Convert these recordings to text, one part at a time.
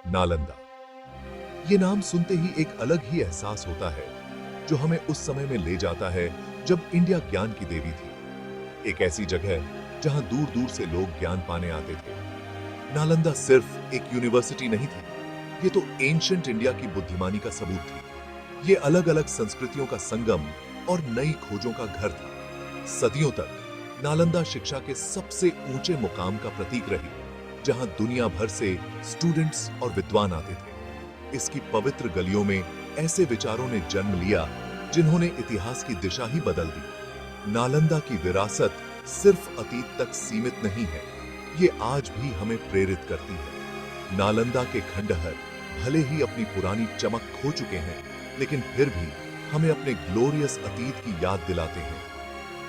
नालंदा। ये नाम सुनते ही एक अलग ही एहसास होता है जो हमें उस समय में ले जाता है जब इंडिया ज्ञान की देवी थी। एक ऐसी जगह जहां दूर दूर से लोग ज्ञान पाने आते थे। नालंदा सिर्फ एक यूनिवर्सिटी नहीं थी, ये तो एंशिएंट इंडिया की बुद्धिमानी का सबूत थी। ये अलग अलग संस्कृतियों का संगम और नई खोजों का घर था। सदियों तक नालंदा शिक्षा के सबसे ऊंचे मुकाम का प्रतीक रही, जहां दुनिया भर से स्टूडेंट्स और विद्वान आते थे। इसकी पवित्र गलियों में ऐसे विचारों ने जन्म लिया जिन्होंने इतिहास की दिशा ही बदल दी। नालंदा की विरासत सिर्फ अतीत तक सीमित नहीं है, ये आज भी हमें प्रेरित करती है। नालंदा के खंडहर भले ही अपनी पुरानी चमक खो चुके हैं, लेकिन फिर भी हमें अपने ग्लोरियस अतीत की याद दिलाते हैं।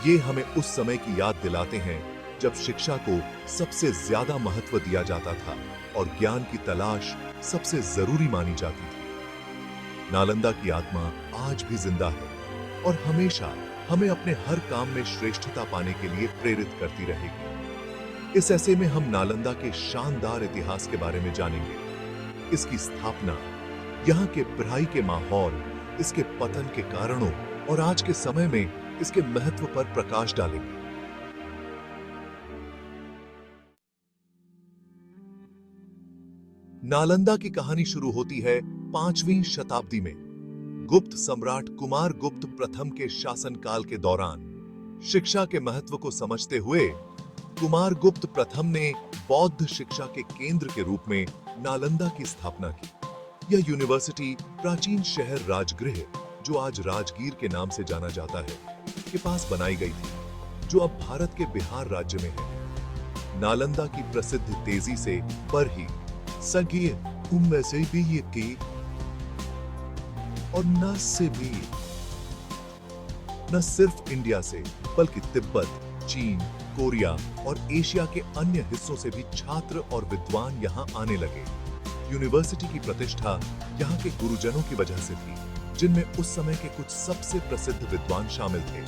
ये हमें उस समय की याद दिलाते हैं जब शिक्षा को सबसे ज्यादा महत्व दिया जाता था और ज्ञान की तलाश सबसे जरूरी मानी जाती थी। नालंदा की आत्मा आज भी जिंदा है और हमेशा हमें अपने हर काम में श्रेष्ठता पाने के लिए प्रेरित करती रहेगी। इस ऐसे में हम नालंदा के शानदार इतिहास के बारे में जानेंगे, इसकी स्थापना, यहाँ के पढ़ाई के माहौल, इसके पतन के कारणों और आज के समय में इसके महत्व पर प्रकाश डालेंगे। नालंदा की कहानी शुरू होती है 5वीं शताब्दी में, गुप्त सम्राट कुमार गुप्त प्रथम के शासनकाल के दौरान। शिक्षा के महत्व को समझते हुए कुमार गुप्त प्रथम ने बौद्ध शिक्षा के केंद्र के रूप में नालंदा की स्थापना की। यह यूनिवर्सिटी प्राचीन शहर राजगृह, जो आज राजगीर के नाम से जाना जाता है, के पास बनाई गई थी, जो अब भारत के बिहार राज्य में है। नालंदा की प्रसिद्ध तेजी से पढ़ी सगी उम्र से भी ये की और न से भी न सिर्फ इंडिया से बल्कि तिब्बत, चीन, कोरिया और एशिया के अन्य हिस्सों से भी छात्र और विद्वान यहाँ आने लगे। यूनिवर्सिटी की प्रतिष्ठा यहाँ के गुरुजनों की वजह से थी, जिनमें उस समय के कुछ सबसे प्रसिद्ध विद्वान शामिल थे।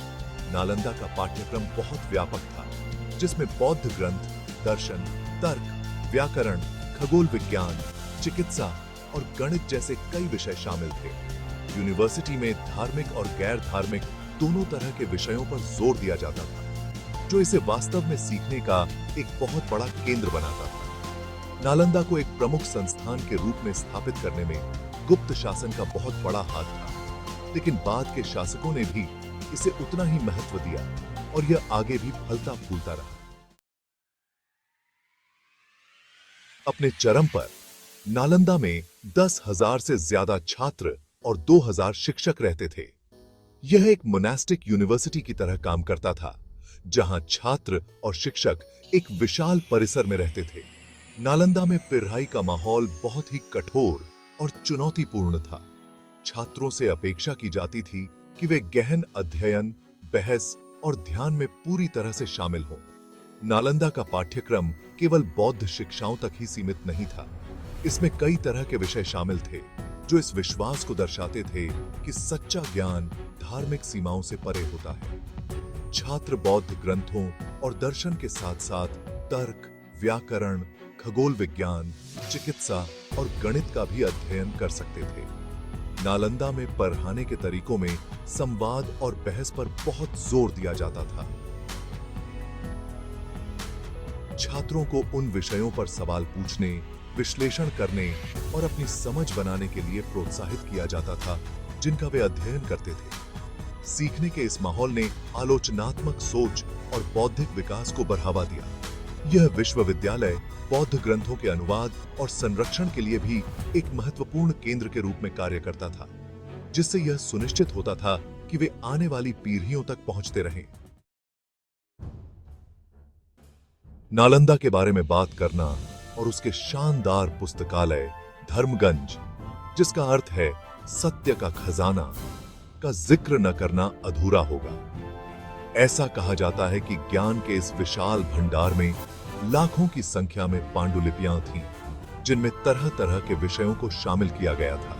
नालंदा का पाठ्यक्रम बहुत व्यापक था, जिसमें बौद्ध ग्रंथ, दर्शन, तर्क, व्याकरण, खगोल विज्ञान, चिकित्सा और गणित जैसे कई विषय शामिल थे। यूनिवर्सिटी में धार्मिक और गैर धार्मिक दोनों तरह के विषयों पर जोर दिया जाता था, जो इसे वास्तव में सीखने का एक बहुत बड़ा केंद्र बनाता था। नालंदा को एक प्रमुख संस्थान के रूप में स्थापित करने में गुप्त शासन का बहुत बड़ा हाथ था, लेकिन बाद के शासकों ने भी इसे उतना ही महत्व दिया और यह आगे भी फलता फूलता रहा। अपने चरम पर नालंदा में 10,000 से ज्यादा छात्र और 2,000 शिक्षक रहते थे। यह एक मोनास्टिक यूनिवर्सिटी की तरह काम करता था, जहां छात्र और शिक्षक एक विशाल परिसर में रहते थे। नालंदा में पढ़ाई का माहौल बहुत ही कठोर और चुनौतीपूर्ण था। छात्रों से अपेक्षा की जाती थी कि वे गहन अध्ययन, बहस और ध्यान में पूरी तरह से शामिल हों। नालंदा का पाठ्यक्रम केवल बौद्ध शिक्षाओं तक ही सीमित नहीं था। इसमें कई तरह के विषय शामिल थे, जो इस विश्वास को दर्शाते थे कि सच्चा ज्ञान धार्मिक सीमाओं से परे होता है। छात्र बौद्ध ग्रंथों और दर्शन के साथ साथ तर्क, व्याकरण, खगोल विज्ञान, चिकित्सा और गणित का भी अध्ययन कर सकते थे। नालंदा में पढ़ाने के तरीकों में संवाद और बहस पर बहुत जोर दिया जाता था। छात्रों को उन विषयों पर सवाल पूछने, विश्लेषण करने और अपनी समझ बनाने के लिए प्रोत्साहित किया जाता था, जिनका वे अध्ययन करते थे। सीखने के इस माहौल ने आलोचनात्मक सोच और बौद्धिक विकास को बढ़ावा दिया। यह विश्वविद्यालय बौद्ध ग्रंथों के अनुवाद और संरक्षण के लिए भी एक महत्वपूर्ण केंद्र के रूप में कार्य करता था, जिससे यह सुनिश्चित होता था कि वे आने वाली पीढ़ियों तक पहुंचते रहें। नालंदा के बारे में बात करना और उसके शानदार पुस्तकालय धर्मगंज, जिसका अर्थ है सत्य का खजाना, का जिक्र न करना अधूरा होगा। ऐसा कहा जाता है कि ज्ञान के इस विशाल भंडार में लाखों की संख्या में पांडुलिपियां थीं, जिनमें तरह तरह के विषयों को शामिल किया गया था।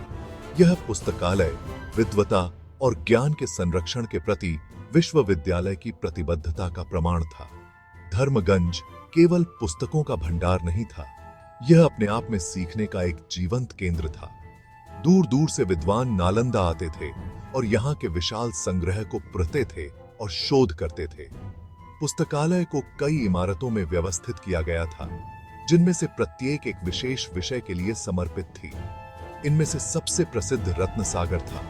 यह पुस्तकालय विद्वता और ज्ञान के संरक्षण के प्रति विश्वविद्यालय की प्रतिबद्धता का प्रमाण था। धर्मगंज केवल पुस्तकों का भंडार नहीं था, यह अपने आप में सीखने का एक जीवंत केंद्र था। दूर दूर से विद्वान नालंदा आते थे और यहाँ के विशाल संग्रह को पढ़ते थे और शोध करते थे। पुस्तकालय को कई इमारतों में व्यवस्थित किया गया था, जिनमें से प्रत्येक एक विशेष विषय के लिए समर्पित थी। इनमें से सबसे प्रसिद्ध रत्नसागर था,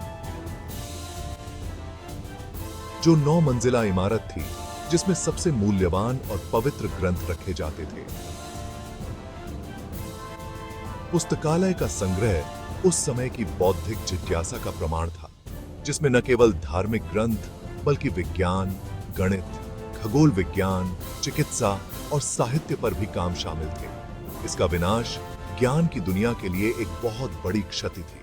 जो 9 मंजिला इमारत थी, जिसमें सबसे मूल्यवान और पवित्र ग्रंथ रखे जाते थे। पुस्तकालय का संग्रह उस समय की बौद्धिक जिज्ञासा का प्रमाण था, जिसमें न केवल धार्मिक ग्रंथ बल्कि विज्ञान, गणित, खगोल विज्ञान, चिकित्सा और साहित्य पर भी काम शामिल थे। इसका विनाश ज्ञान की दुनिया के लिए एक बहुत बड़ी क्षति थी।